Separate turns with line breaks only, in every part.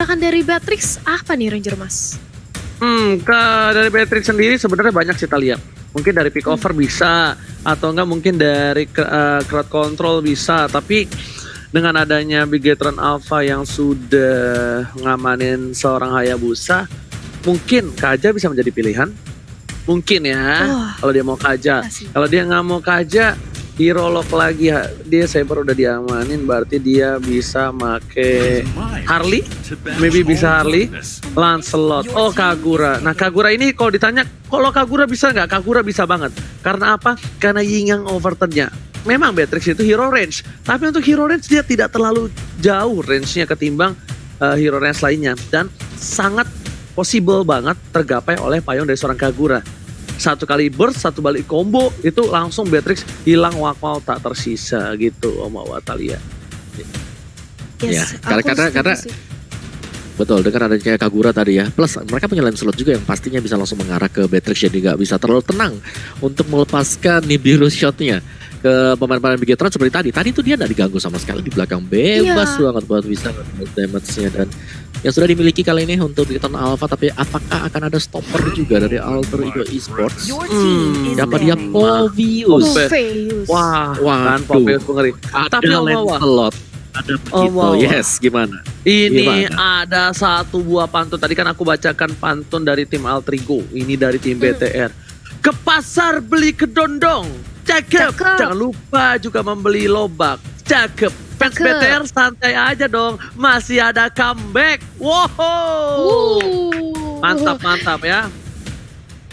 kebijakan dari Beatrix apa nih Ranger Mas?
Dari Beatrix sendiri sebenarnya banyak sih kita lihat. Mungkin dari pick over bisa, atau enggak mungkin dari crowd control bisa. Tapi dengan adanya Bigetron Alpha yang sudah ngamanin seorang Hayabusa, mungkin Kaja bisa menjadi pilihan. Mungkin ya, kalau dia mau Kaja. Kalau dia nggak mau Kaja, hero lock lagi, dia Saber udah diamanin, berarti dia bisa make Harley, maybe bisa Harley, Lancelot, Kagura. Nah Kagura ini kalau ditanya, kalau Kagura bisa nggak? Kagura bisa banget. Karena apa? Karena Yin Yang overturn-nya. Memang Beatrix itu hero range, tapi untuk hero range dia tidak terlalu jauh range-nya ketimbang hero range lainnya. Dan sangat possible banget tergapai oleh payung dari seorang Kagura. Satu kali burst, satu balik combo, itu langsung Beatrix hilang wakmal tak tersisa gitu Oma Watalia.
Yes,
ya, karena betul, dengan adanya Kagura tadi ya. Plus mereka punya Lancelot juga yang pastinya bisa langsung mengarah ke Beatrix, jadi nggak bisa terlalu tenang untuk melepaskan Nibiru shotnya ke pemain-pemain Bigetron seperti tadi. Tadi tuh dia nggak diganggu sama sekali di belakang, bebas banget buat bisa damage-nya. Dan yang sudah dimiliki kali ini untuk Bigetron Alpha, tapi apakah akan ada stopper juga dari Alter Ego Esports? Dapat dia Povius.
Wah, kan Povius ngeri. Tapi
Lancelot. Ada begitu, yes, gimana?
Ini ada satu buah pantun. Tadi kan aku bacakan pantun dari tim Altrigo. Ini dari tim BTR. Ke pasar beli kedondong. Cakep. Jangan lupa juga membeli lobak. Cakep. Fans BTR santai aja dong. Masih ada comeback. Wow. Mantap ya.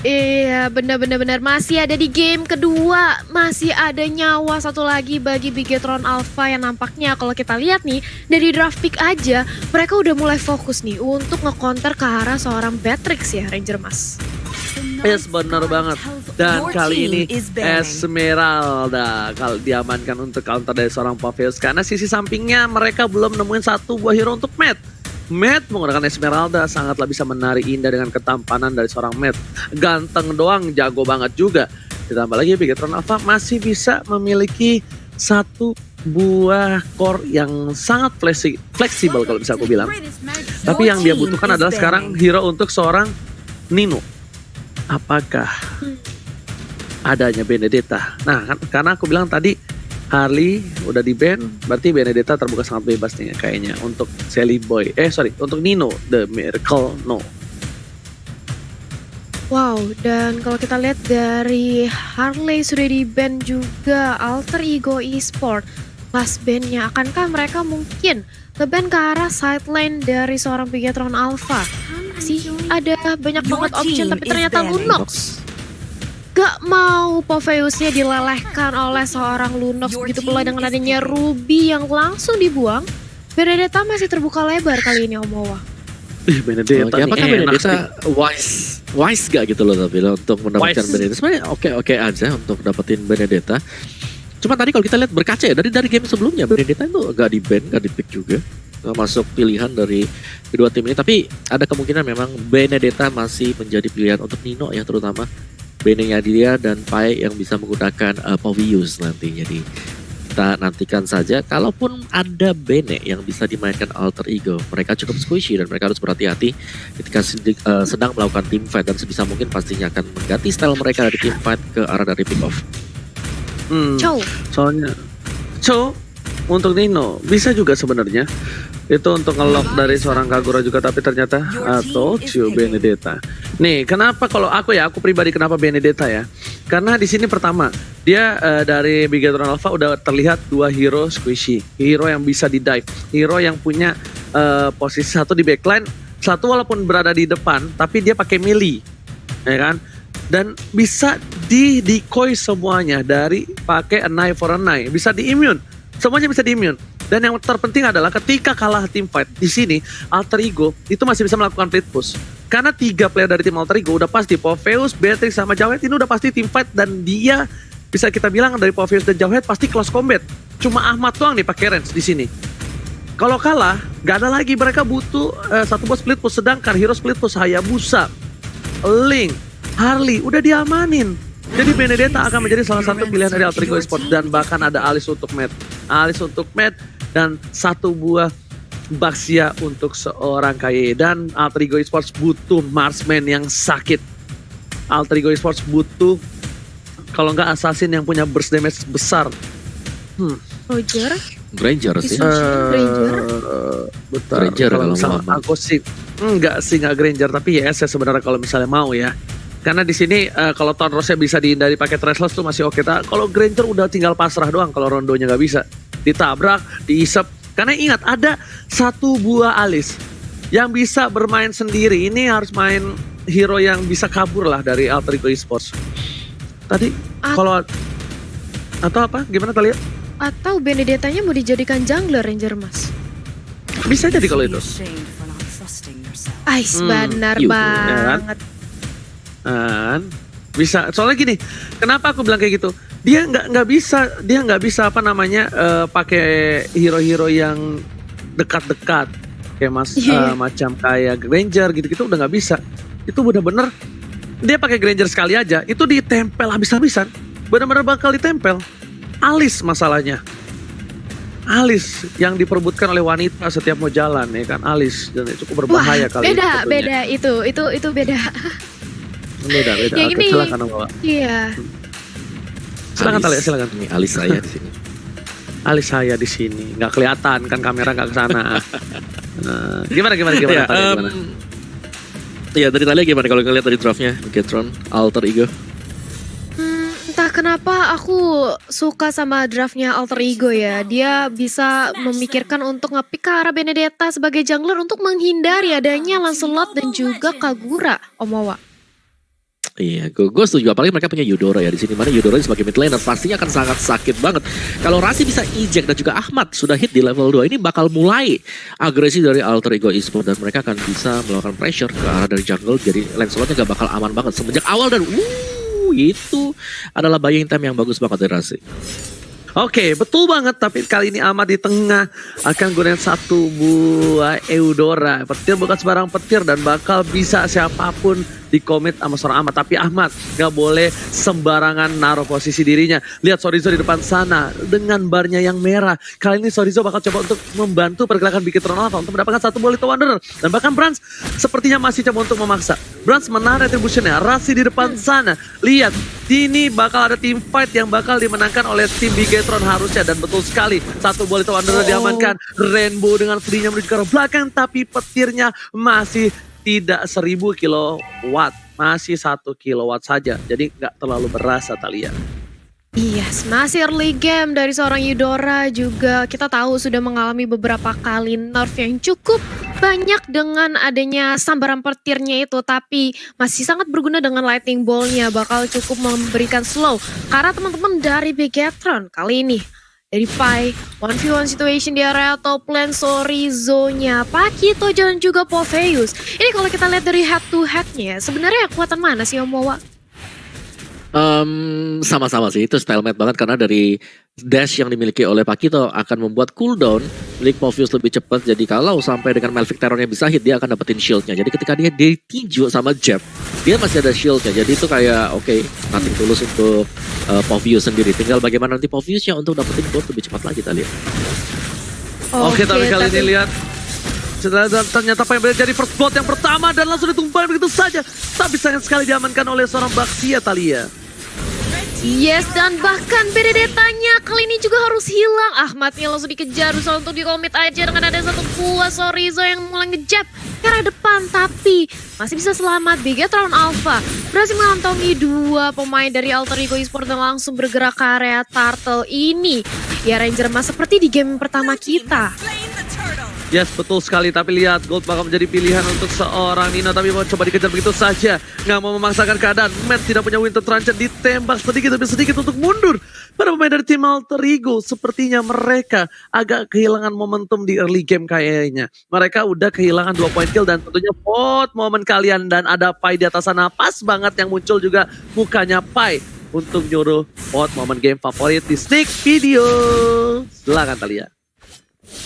Iya, benar-benar masih ada di game kedua, masih ada nyawa satu lagi bagi Bigetron Alpha yang nampaknya kalau kita lihat nih dari draft pick aja mereka udah mulai fokus nih untuk nge-counter ke arah seorang Beatrix ya Ranger Mas.
Yes, benar banget. Dan kali ini Esmeralda kalau diamankan untuk counter dari seorang Povius karena sisi sampingnya mereka belum nemuin satu buah hero untuk Matt menggunakan Esmeralda sangatlah bisa menari indah dengan ketampanan dari seorang Matt. Ganteng doang, jago banget juga. Ditambah lagi Bigetron Alpha masih bisa memiliki satu buah core yang sangat fleksibel kalau bisa aku bilang. Tapi yang dia butuhkan adalah sekarang hero untuk seorang Nino. Apakah adanya Benedetta? Nah, karena aku bilang tadi Harley udah di ban, berarti Benedetta terbuka sangat bebas nih kayaknya untuk Sally Boy. Untuk Nino, The Miracle No.
Wow, dan kalau kita lihat dari Harley sudah di ban juga Alter Ego Esports. Last ban-nya, akankah mereka mungkin nge-ban ke arah sideline dari seorang Bigetron Alpha? Masih ada banyak banget option, tapi ternyata Lunox gak mau Poviusnya dilelehkan oleh seorang Lunox. Begitu pula dengan adanya Ruby yang langsung dibuang. Benedetta masih terbuka lebar kali ini Omowa.
Benedetta nih
apakah Benedetta wise gak gitu loh tapi untuk mendapatkan Benedetta? Sebenarnya oke aja untuk dapetin Benedetta. Cuma tadi kalau kita lihat berkaca ya dari game sebelumnya Benedetta itu gak di-ban, gak di-pick juga. Masuk pilihan dari kedua tim ini. Tapi ada kemungkinan memang Benedetta masih menjadi pilihan untuk Nino ya, terutama Bene-nya dia dan Pai yang bisa menggunakan Povius nanti. Jadi kita nantikan saja. Kalaupun ada Bene yang bisa dimainkan Alter Ego, mereka cukup squishy dan mereka harus berhati-hati ketika sedang melakukan team fight. Dan sebisa mungkin pastinya akan mengganti style mereka dari team fight ke arah dari pick off.
Soalnya untuk Nino bisa juga sebenarnya itu untuk nge-lock dari seorang Kagura juga, tapi ternyata atau Benedetta. Nih, kenapa kalau aku pribadi kenapa Benedetta ya? Karena di sini pertama dia dari Bigetron Alpha udah terlihat dua hero squishy, hero yang bisa di-dive, hero yang punya posisi satu di backline, satu walaupun berada di depan, tapi dia pakai melee, ya kan? Dan bisa di-decoy semuanya dari pakai an eye for an eye, bisa di-immune, semuanya bisa di-immune. Dan yang terpenting adalah ketika kalah team fight di sini Alter Ego itu masih bisa melakukan split push. Karena 3 player dari tim Alter Ego udah pasti Povius, Beatrix sama Jawhead ini udah pasti team fight dan dia bisa kita bilang dari Povius dan Jawhead pasti close combat. Cuma Ahmad doang nih pakai range di sini. Kalau kalah, gak ada lagi, mereka butuh satu buat split push, sedangkan hero split push Hayabusa, Link, Harley udah diamanin. Jadi Benedetta akan menjadi salah satu pilihan dari Alter Ego Esports dan bahkan ada Alice untuk Matt dan satu buah Baxia untuk seorang KYE. Dan Alter Ego Esports butuh marksman yang sakit. Alter Ego Esports butuh kalau nggak assassin yang punya burst damage besar.
Roger,
Granger sih.
Granger.
Betul.
Granger
Kalau
kalau
misalnya
mau.
aku sih enggak Granger, tapi YS ya sebenarnya kalau misalnya mau ya. Karena di sini kalau Town Rose bisa dihindari pakai Threshold tuh masih oke. Kalau Granger udah tinggal pasrah doang kalau rondonya nggak bisa. Ditabrak, diisep. Karena ingat ada satu buah alis yang bisa bermain sendiri. Ini harus main hero yang bisa kabur lah dari Alter Ego Esports. Tadi kalau atau apa? Gimana Talia?
Atau Benedetta-nya mau dijadikan jungler Ranger Mas?
Bisa jadi kalau itu.
Ais, benar
iya,
banget.
Bisa. Soalnya gini, kenapa aku bilang kayak gitu? Dia nggak bisa apa namanya pakai hero-hero yang dekat-dekat kayak macam kayak Granger gitu-gitu udah nggak bisa. Itu bener-bener dia pakai Granger sekali aja, itu ditempel habis-habisan. Bener-bener bakal ditempel. Alis masalahnya. Alis yang diperebutkan oleh wanita setiap mau jalan ya kan, alis, dan itu cukup berbahaya kali.
Beda itu beda.
Beda.
Yang
Oke,
ini,
silakan Mbak.
Iya.
Silakan Talia, silakan.
Ini alis saya di sini.
Alis saya di sini, nggak kelihatan kan kamera nggak ke sana. Gimana
Ya,
Talia, gimana?
Ya dari Talia gimana kalau ngeliat dari draftnya Megatron, Alter Ego?
Entah kenapa aku suka sama draftnya Alter Ego ya. Dia bisa memikirkan untuk nge-pick ke arah Benedetta sebagai jungler untuk menghindari adanya Lancelot dan juga Kagura, Omawa.
Iya, gue setuju. Apalagi mereka punya Eudora ya di sini. Mana Eudora sebagai mid laner pastinya akan sangat sakit banget. Kalau Rasi bisa eject dan juga Ahmad sudah hit di level 2, ini bakal mulai agresi dari Alter Ego Esports dan mereka akan bisa melakukan pressure ke arah dari jungle. Jadi Lancelotnya gak bakal aman banget semenjak awal dan itu adalah buying time yang bagus banget dari Rasi.
Oke, betul banget. Tapi kali ini Ahmad di tengah akan gunain satu buah Eudora. Petir bukan sembarang petir dan bakal bisa siapapun dikomit sama seorang Ahmad. Tapi Ahmad gak boleh sembarangan naruh posisi dirinya. Lihat Sorizo di depan sana dengan barnya yang merah. Kali ini Sorizo bakal coba untuk membantu pergerakan Bigetron Alpha untuk mendapatkan satu buah Little Wanderer. Dan bahkan Brans sepertinya masih coba untuk memaksa. Brans menarik retributionnya. Rasi di depan sana. Lihat, ini bakal ada team fight yang bakal dimenangkan oleh tim Bigetron harusnya. Dan betul sekali, satu buah Little Wanderer diamankan. Rainbow dengan free-nya menuju ke arah belakang. Tapi petirnya masih tidak 1000 kilowatt, masih 1 kilowatt saja. Jadi nggak terlalu berasa Talia.
Yes, masih early game dari seorang Eudora juga kita tahu sudah mengalami beberapa kali nerf yang cukup banyak dengan adanya sambaran petirnya itu, tapi masih sangat berguna dengan lightning ball-nya, bakal cukup memberikan slow. Karena teman-teman dari Bigetron kali ini dari Pai, 1v1 situation di area top lane Sorizo-nya, Pakito dan juga Popheus. Ini kalau kita lihat dari head to head-nya, sebenarnya kekuatan mana sih Omawa?
Sama-sama sih, itu stalemate banget karena dari dash yang dimiliki oleh Pakito akan membuat cooldown milik Popheus lebih cepat. Jadi kalau sampai dengan Malphite Terrornya bisa hit, dia akan dapetin shieldnya. Jadi ketika dia ditinju sama Jab, dia masih ada shieldnya. Jadi itu kayak oke, nothing tulus untuk Popheus sendiri. Tinggal bagaimana nanti Popheusnya untuk dapetin gold lebih cepat lagi kita lihat.
Oke, tapi kali ini lihat ternyata apa yang jadi first blood yang pertama dan langsung ditumpahin begitu saja. Tapi sayang sekali diamankan oleh seorang Baxia Talia.
Yes, dan bahkan Benedetta-nya kali ini juga harus hilang. Ahmadnya langsung dikejar, berusaha untuk dikomit aja dengan ada satu buah Sorizo yang mulai ngejab ke arah depan. Tapi masih bisa selamat. Bigetron Alpha berhasil mengantongi dua pemain dari Alter Ego Esports dan langsung bergerak ke area turtle ini. Ya Ranger Mas, seperti di game pertama kita.
Yes, betul sekali. Tapi lihat, gold bakal menjadi pilihan untuk seorang Nino. Tapi mau coba dikejar begitu saja. Nggak mau memaksakan keadaan. Matt tidak punya Winter Truncheon. Ditembak sedikit demi sedikit untuk mundur. Para pemain dari tim Alter Ego, sepertinya mereka agak kehilangan momentum di early game kayaknya. Mereka udah kehilangan 2 point kill dan tentunya vote momen kalian. Dan ada Pai di atas sana. Pas banget yang muncul juga mukanya Pai untuk nyuruh vote momen game favorit di Sneak Video. Silakan Talia.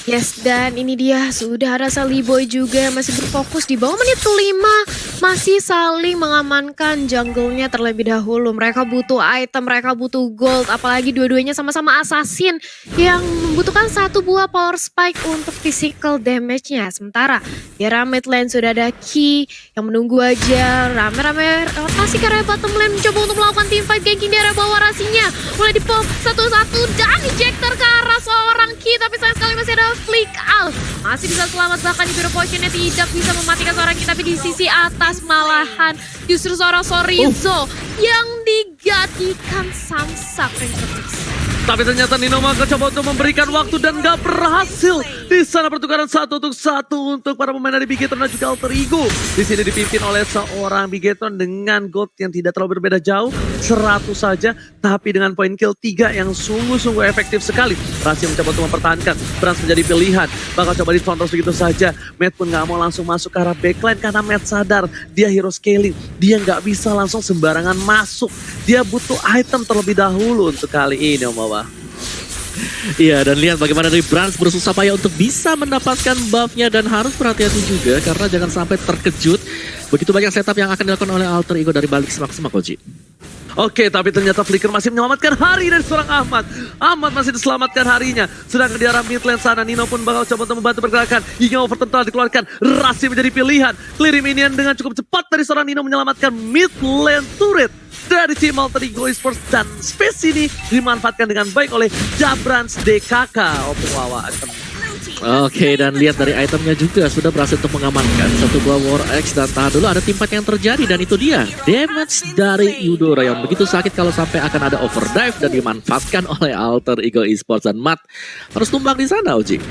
Yes, dan ini dia sudah ada Sally Boy juga yang masih berfokus di bawah menit kelima. Masih saling mengamankan jungle-nya terlebih dahulu. Mereka butuh item, mereka butuh gold. Apalagi dua-duanya sama-sama assassin yang membutuhkan satu buah power spike untuk physical damage-nya. Sementara di arah mid lane sudah ada Key yang menunggu aja. Rame-rame rotasi ke arah bottom lane mencoba untuk melakukan team fight ganking di arah bawah rasinya. Mulai dipop satu-satu dan ejector ke arah seorang Key. Tapi sayang sekali masih ada flick out. Masih bisa selamat, bahkan di Hero Potion-nya tidak bisa mematikan seorang Key. Tapi di sisi atas malahan justru seorang Sorizo yang digantikan Samsak Ranger.
Tapi ternyata Nino Maka coba untuk memberikan waktu dan gak berhasil. Di sana pertukaran 1 untuk 1 untuk para pemain dari Bigetron dan juga Alter Ego. Di sini dipimpin oleh seorang Bigetron dengan gold yang tidak terlalu berbeda jauh, 100 saja, tapi dengan poin kill 3 yang sungguh-sungguh efektif sekali. Rasi mencoba untuk mempertahankan, Brans menjadi pilihan. Bakal coba dikontrol begitu saja. Matt pun gak mau langsung masuk ke arah backline karena Matt sadar dia hero scaling. Dia gak bisa langsung sembarangan masuk. Dia butuh item terlebih dahulu untuk kali ini, Om Bawa.
Iya, dan lihat bagaimana dari Brans bersusah payah untuk bisa mendapatkan buff-nya dan harus berhati-hati juga karena jangan sampai terkejut. Begitu banyak setup yang akan dilakukan oleh Alter Ego dari balik semak-semak, Koji.
Oke, tapi ternyata Flicker masih menyelamatkan hari dari seorang Ahmad. Ahmad masih diselamatkan harinya. Sedangkan di arah mid lane sana, Nino pun bakal coba untuk membantu pergerakan. Hingga overturn telah dikeluarkan. Rasi menjadi pilihan. Clear minion dengan cukup cepat dari seorang Nino menyelamatkan mid lane turret dari tim Alter Ego Esports, dan space ini dimanfaatkan dengan baik oleh Jabrans DKK.
Oke, dan lihat dari itemnya juga sudah berhasil untuk mengamankan satu buah War X, dan tahan dulu ada timpat yang terjadi, dan itu dia damage dari Eudora yang begitu sakit kalau sampai akan ada overdrive dan dimanfaatkan oleh Alter Ego Esports, dan Matt harus tumbang di sana, Oji.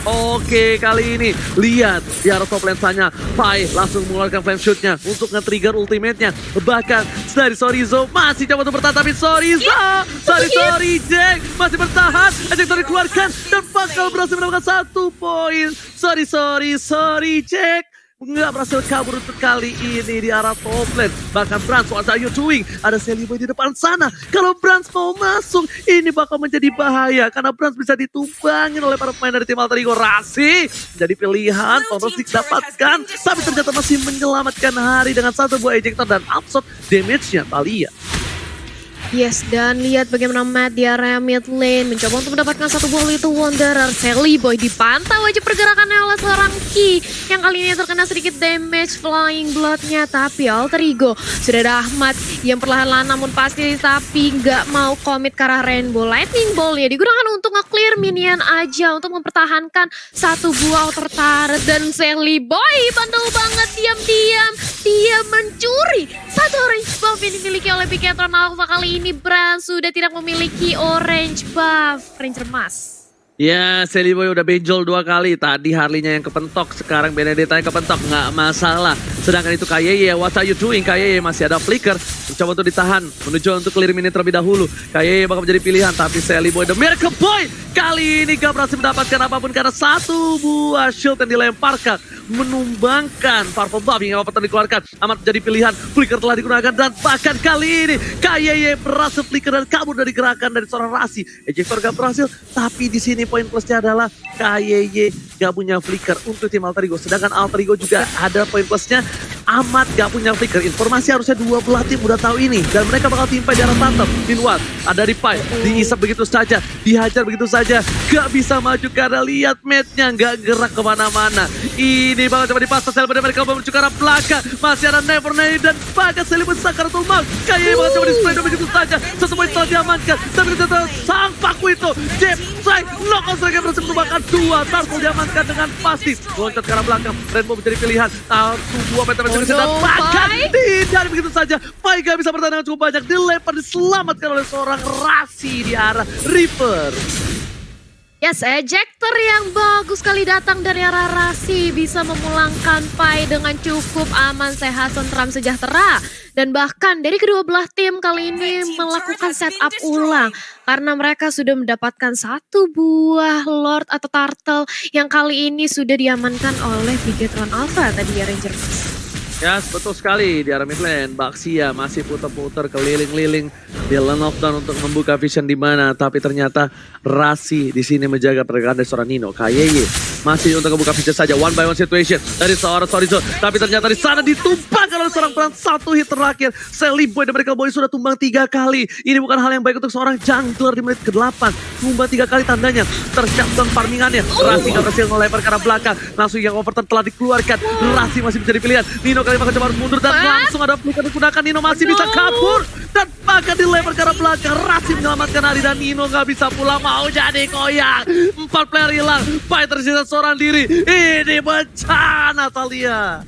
Oke, kali ini lihat di arah top lane sana, Pai langsung mengeluarkan flame shoot-nya untuk nge-trigger ultimate-nya. Bahkan dari Sorizo masih coba untuk bertahan, tapi Sorizo, sorry Jack masih bertahan. Ejector dikeluarkan dan bakal berhasil mendapatkan 1 poin. Sorry Jack. Nggak berhasil kabur untuk kali ini di arah top lane. Bahkan Brans, what are you doing? Ada Sally Boy di depan sana. Kalau Brans mau masuk, ini bakal menjadi bahaya. Karena Brans bisa ditumbangin oleh para pemain dari tim Alter Ego. Rasi jadi pilihan, terus didapatkan. Tapi ternyata masih menyelamatkan hari dengan 1 buah ejector dan absorb damage-nya Talia.
Yes, dan lihat bagaimana Matt di area mid lane mencoba untuk mendapatkan 1 buah Little Wanderer. Sally Boy dipantau aja pergerakannya oleh seorang Key yang kali ini terkena sedikit damage flying blood-nya. Tapi Alter Ego sudah ada Ahmad yang perlahan-lahan namun pasti tapi nggak mau komit ke arah Rainbow Lightning Ball ya. Digunakan untuk nge-clear minion aja untuk mempertahankan 1 buah outer turret. Dan Sally Boy bandel banget, diam-diam dia mencuri 1 orange buff yang dimiliki oleh Bigetron Alpha. Kali ini Brans sudah tidak memiliki orange buff Ranger Mas.
Ya, Sally Boy udah benjol 2 kali. Tadi Harley-nya yang kepentok, sekarang Benedetta yang kepentok, nggak masalah. Sedangkan itu KYY, what are you doing? KYY masih ada flicker, mencoba untuk ditahan, menuju untuk clear mini terlebih dahulu. KYY bakal menjadi pilihan, tapi Sally Boy, the Miracle Boy, kali ini gak berhasil mendapatkan apapun karena 1 buah shield yang dilemparkan, menumbangkan Purple Buff hingga apa dikeluarkan. Amat menjadi pilihan, flicker telah digunakan, dan bahkan kali ini KYY berhasil flicker dan kabur dari gerakan dari seorang Rasi. Ejector gak berhasil, tapi di sini poin plusnya adalah KYY gak punya flicker untuk tim Alter Ego. Sedangkan Alter Ego juga ada poin plusnya, Amat gak punya flicker. Informasi harusnya 2 belah tim udah tahu ini, dan mereka bakal timpa di arah Phantom. Meanwhile, ada Ripai, diisap begitu saja, dihajar begitu saja, gak bisa maju karena lihat match-nya gak gerak kemana-mana. Ini bakal coba dipasang Sally Boy, mereka menuju ke arah belakang. Masih ada Never Nay dan bahkan Sally Boy sakar tumbang. KYY bakal coba di-spray begitu saja, 1 poin telah diamankan, tapi ternyata sang paku itu Jeff Sai knockout mereka berhasil menumbangkan 2. Tarkul diamankan dengan pasti. Loncat ke arah belakang, Rainbow menjadi pilihan. 1 buah meter dan bahkan tidak begitu saja. Pai gak bisa bertahan dengan cukup banyak, dilempar, diselamatkan oleh seorang Rasi di arah Reaper.
Yes, ejector yang bagus sekali datang dari arah Rasi bisa memulangkan Pai dengan cukup aman, sehat, tentram, sejahtera. Dan bahkan dari kedua belah tim kali ini melakukan setup ulang karena mereka sudah mendapatkan 1 buah Lord atau Turtle yang kali ini sudah diamankan oleh Bigetron Alpha tadi ya, Ranger.
Ya, betul sekali di arah mid lane. Baxia masih putar-putar keliling-liling di lane of down untuk membuka vision di mana, tapi ternyata Rasi di sini menjaga pergerakan dari seorang Nino. KYY masih untuk membuka vision saja, one by one situation dari seorang Sorizo, tapi ternyata di sana ditumpahkan oleh seorang Brand. Satu hit terakhir, Sally Boy dan Miracle Boy sudah tumbang 3 kali. Ini bukan hal yang baik untuk seorang jungler di menit ke-8. Tumbang 3 kali tandanya tersiapkan farmingannya. Rasi gak berhasil melempar ke arah belakang, langsung yang overturn telah dikeluarkan. Rasi masih menjadi pilihan. Nino kali bakal coba mundur dan langsung ada pelukan digunakan. Nino masih bisa kabur dan bahkan dilempar ke arah belakang. Rasi menyelamatkan Ari dan Nino nggak bisa pulang, mau jadi koyak. 4 player hilang, Pai tersisa seorang diri. Ini bencana Thalia.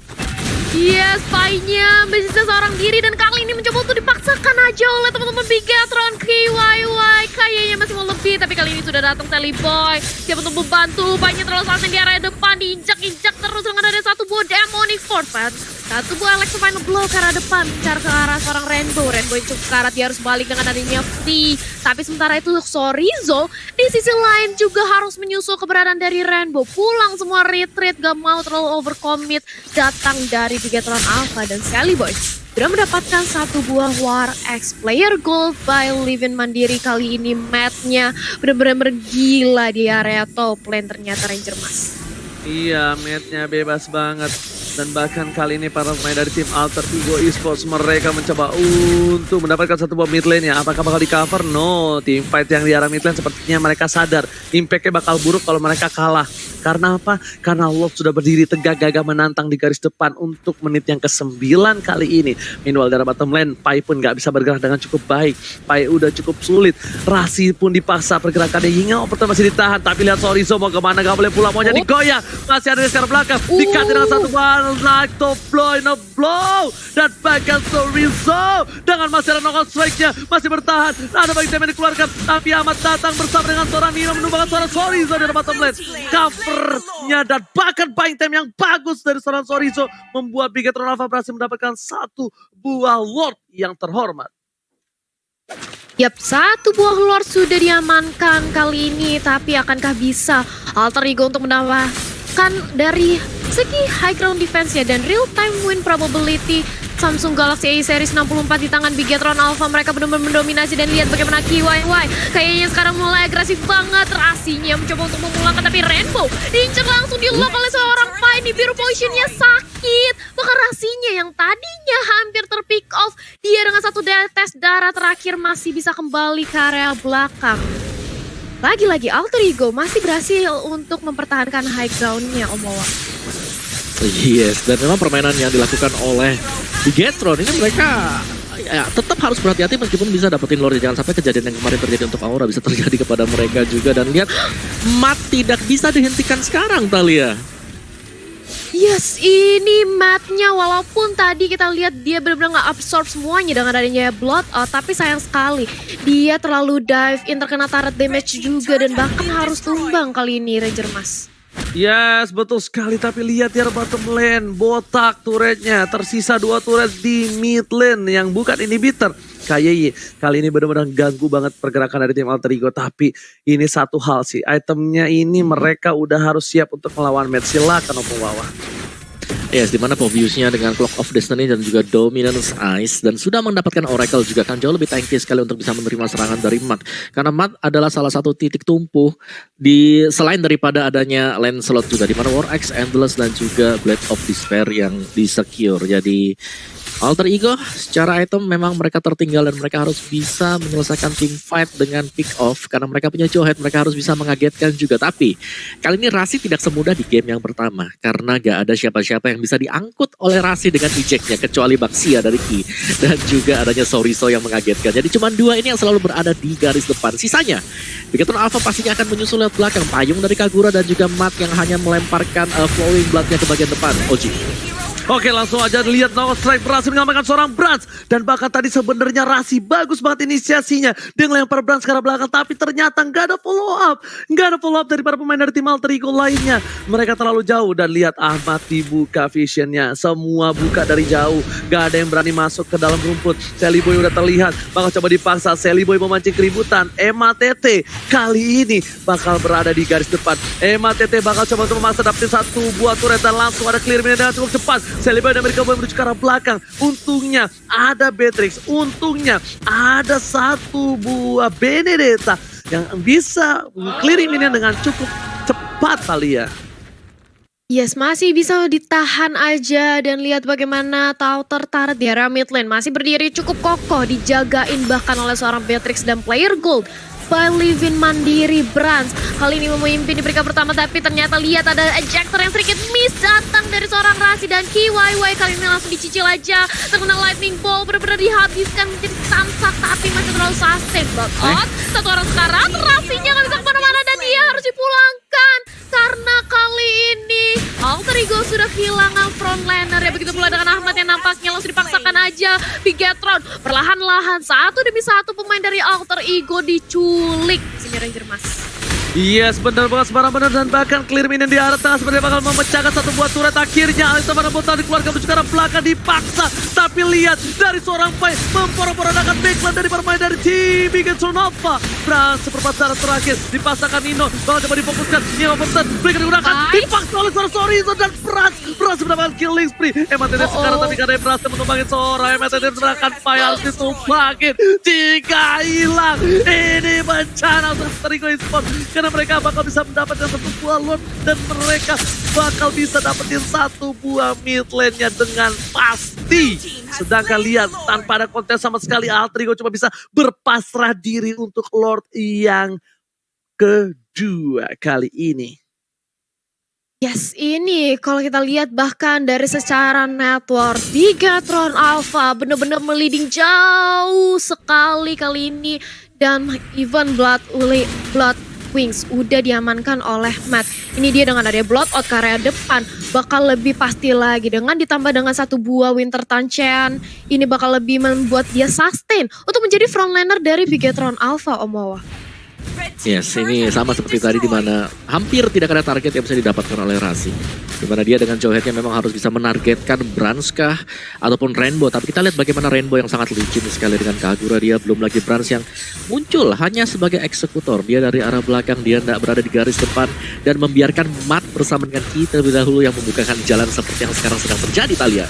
Yes, Pai-nya bersisa seorang diri dan kali ini mencoba untuk dipaksakan aja oleh teman-teman Bigatron. KYY kayaknya masih mau lebih, tapi kali ini sudah datang Sally Boy. Siap untuk membantu, Pai-nya terlalu santai di area depan, diinjak-injak terus dengan ada satu buah Demonic Force Fan. Satu buah Alexa Final Blow ke arah depan, bicara ke arah seorang Rainbow. Rainbow yang cukup karat, dia harus balik dengan adanya Free. Tapi sementara itu Sorizo di sisi lain juga harus menyusul keberadaan dari Rainbow. Pulang semua retreat, gak mau terlalu overcommit. Datang dari Bigatron Alpha dan Sally Boy sudah mendapatkan satu buah War X Player Gold by Livin Mandiri. Kali ini match-nya benar-benar gila di area top lane ternyata Ranger Mas.
Iya, match-nya bebas banget. Dan bahkan kali ini para pemain dari tim Alter Ego Esports mereka mencoba untuk mendapatkan satu buah mid lane ya. Apakah bakal di cover? No, tim fight yang di arah mid lane sepertinya mereka sadar impact-nya bakal buruk kalau mereka kalah. Karena apa? Karena Lord sudah berdiri tegak gagah menantang di garis depan untuk menit yang ke-9 kali ini. Meanwhile dari bottom lane, Pai pun gak bisa bergerak dengan cukup baik. Pai udah cukup sulit. Rasi pun dipaksa pergerakannya. Hingga pertama masih ditahan. Tapi lihat Sorizo mau kemana, gak boleh pulang. Mau jadi goyah. Masih ada di sekarang belakang. Dikasih dengan satu bal. Naik top blow, in a blow. Dan bahkan Sorizo dengan masih ada knockout strike-nya. Masih bertahan. Ada banyak yang dikeluarkan. Tapi Ahmad datang bersama dengan seorang Nino. Menumbangkan seorang Sorizo dari bottom lane. Covernya dan bahkan buying time yang bagus dari seorang Sorizo membuat Bigatron Alpha berhasil mendapatkan satu buah Lord yang terhormat.
Yap, satu buah Lord sudah diamankan kali ini, tapi akankah bisa Alter Ego untuk mendapatkan dari segi high ground defense-nya dan real time win probability Samsung Galaxy A Series 64 di tangan Bigatron Alpha. Mereka benar-benar mendominasi dan lihat bagaimana KYY kayaknya sekarang mulai agresif banget. Rasinya mencoba untuk memulangkan, tapi Rainbow diincar langsung di lock oleh seorang Pai. Di biru positionnya sakit. Bahkan Rasinya yang tadinya hampir terpick off, dia dengan satu tes darah terakhir masih bisa kembali ke area belakang. Lagi-lagi Alter Ego masih berhasil untuk mempertahankan high ground-nya, Om Wawa.
Yes, dan memang permainan yang dilakukan oleh Bigatron ini mereka ya, tetap harus berhati-hati meskipun bisa dapetin Lord. Jangan sampai kejadian yang kemarin terjadi untuk Aura bisa terjadi kepada mereka juga. Dan lihat, Mat tidak bisa dihentikan sekarang, Thalia.
Yes, ini matnya walaupun tadi kita lihat dia benar-benar nggak absorb semuanya dengan adanya blood out, tapi sayang sekali dia terlalu dive in, terkena turret damage juga dan bahkan harus tumbang kali ini Ranger Mas.
Yes, betul sekali. Tapi lihat ya bottom lane, botak turretnya. Tersisa 2 turret di mid lane yang bukan inhibitor. KYY kali ini benar-benar ganggu banget pergerakan dari tim Alter Ego. Tapi ini satu hal sih, itemnya ini mereka udah harus siap untuk melawan match. Silakan Opung Wawa.
Yes, dimana Poviusnya dengan Clock of Destiny dan juga Dominance Ice dan sudah mendapatkan Oracle juga kan jauh lebih tanky sekali untuk bisa menerima serangan dari Mat. Karena Mat adalah salah satu titik tumpuh di selain daripada adanya Lancelot juga, dimana War X, Endless dan juga Blade of Despair yang di-secure. Jadi Alter Ego secara item memang mereka tertinggal dan mereka harus bisa menyelesaikan team fight dengan pick off karena mereka punya Jawhead, mereka harus bisa mengagetkan juga. Tapi kali ini Rasi tidak semudah di game yang pertama karena gak ada siapa-siapa yang bisa diangkut oleh Rasi dengan ejectnya kecuali Baxia dari Ki dan juga adanya Sorizo yang mengagetkan. Jadi cuma 2 ini yang selalu berada di garis depan. Sisanya Bigatron Alpha pastinya akan menyusul lewat belakang. Payung dari Kagura dan juga Mat yang hanya melemparkan flowing bloodnya ke bagian depan. Oji.
Oke, langsung aja lihat knockout strike berhasil menyelamatkan seorang Brans. Dan bahkan tadi sebenarnya Rasi bagus banget inisiasinya. Dia ngelempar Brans ke arah belakang, tapi ternyata nggak ada follow up. Nggak ada follow up dari para pemain dari tim Alter Ego lainnya. Mereka terlalu jauh dan lihat Ahmad dibuka visionnya. Semua buka dari jauh. Nggak ada yang berani masuk ke dalam rumput. Sally Boy udah terlihat. Bakal coba dipaksa. Sally Boy memancing keributan. Emma Tete kali ini bakal berada di garis depan. Emma Tete bakal coba untuk memaksa dapetin satu buah turret dan langsung ada clear dengan cukup cepat. Celebi dan mereka menuju ke arah belakang. Untungnya ada Beatrix, untungnya ada satu buah Benedetta yang bisa clearing minion dengan cukup cepat Talia.
Yes, masih bisa ditahan aja dan lihat bagaimana Tau tertarik di area mid lane. Masih berdiri cukup kokoh, dijagain bahkan oleh seorang Beatrix dan player gold. By Livin Mandiri Brands. Kali ini memimpin di peringkat pertama tapi ternyata lihat ada ejector yang sedikit miss datang dari seorang Rasi dan KYY kali ini langsung dicicil aja. Terkena lightning ball benar-benar dihabiskan menjadi samsak tapi masih terlalu sustain. But satu orang sekarat Rasinya gak bisa kemana-mana dan dia harus dipulangkan. Karena kali ini Alter Ego sudah kehilangan frontlaner ya. Begitu pula dengan Ahmad yang nampaknya langsung dipaksakan aja. Bigetron perlahan-lahan satu demi satu pemain dari Alter Ego diculik. Sini Ranger Mas.
Yes, benar banget sembarang benar dan bahkan clear minion di arah tengah sebenarnya bakal memecahkan satu buah turret akhirnya. Alistar Manabuta dikeluarkan menuju ke arah belakang dipaksa. Tapi lihat dari seorang Pai memporak-porandakan backline dari permain dari tim Bigetron Nova. Brans seperempat jalan terakhir dipasangkan Nino. Bakal coba difokuskan. Nino Overton berikan digunakan. Dipaksa oleh seorang Sorizo dan Brans mendapatkan killing spree. MTD sekarang tapi karena Brans menumbangin seorang. MTD menerangkan Pai harus ditumbangin. Jika hilang ini bencana untuk Terigo Esports. Karena mereka bakal bisa mendapatkan satu buah Lord dan mereka bakal bisa dapetin satu buah mid lane-nya dengan pasti. Sedangkan lihat tanpa ada kontes sama sekali Alter Ego cuma bisa berpasrah diri untuk Lord yang kedua kali ini.
Yes, ini kalau kita lihat bahkan dari secara network Bigetron Alpha benar-benar meliding jauh sekali kali ini dan even Blood Wings udah diamankan oleh Matt. Ini dia dengan ada Blood Out ke area depan bakal lebih pasti lagi dengan ditambah dengan satu buah Winter Tanchen. Ini bakal lebih membuat dia sustain untuk menjadi frontliner dari Bigetron Alpha, Om Wawa.
Yes, ini sama seperti tadi di mana hampir tidak ada target yang bisa didapatkan oleh Rasi. Di mana dia dengan Jowhead-nya memang harus bisa menargetkan Brans kah ataupun Rainbow. Tapi kita lihat bagaimana Rainbow yang sangat licin sekali dengan Kagura. Dia belum lagi Brans yang muncul hanya sebagai eksekutor. Dia dari arah belakang, dia tidak berada di garis depan dan membiarkan Matt bersama dengan kita terlebih dahulu yang membukakan jalan seperti yang sekarang sedang terjadi, Talia.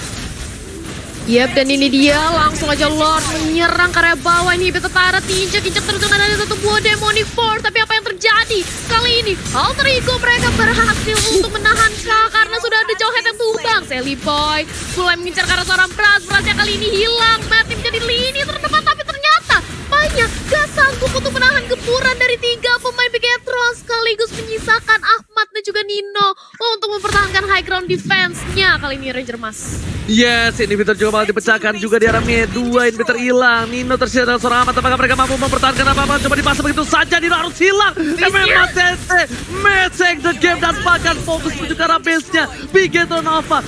Yap, dan ini dia langsung aja Lord menyerang ke area bawah. Ini Betetara injek-injek terus dengan ada satu buah Demonic Force. Tapi apa yang terjadi? Kali ini Alter Ego mereka berhasil untuk menahan K karena sudah ada Jowhead yang tumbang. Sally Boy mulai mengincar ke arah seorang Brans yang kali ini hilang. Mati menjadi lini terdepan tapi ternyata banyak gak sanggup untuk menahan gempuran dari tiga pemain Bigetron sekaligus menyisakan Ahmad dan juga Nino untuk mempertahankan high ground defense-nya kali ini Ranger Mas.
Yes, inhibitor juga bakal dipecahkan juga di arah mid. Dua inhibitor hilang. Nino tersisa dalam seorang amat. Apakah mereka mampu mempertahankan apa-apa? Coba dipasang begitu saja. Nino harus hilang. MMA Match the game dan bahkan fokus menuju ke arah base-nya. Bigetron Nova.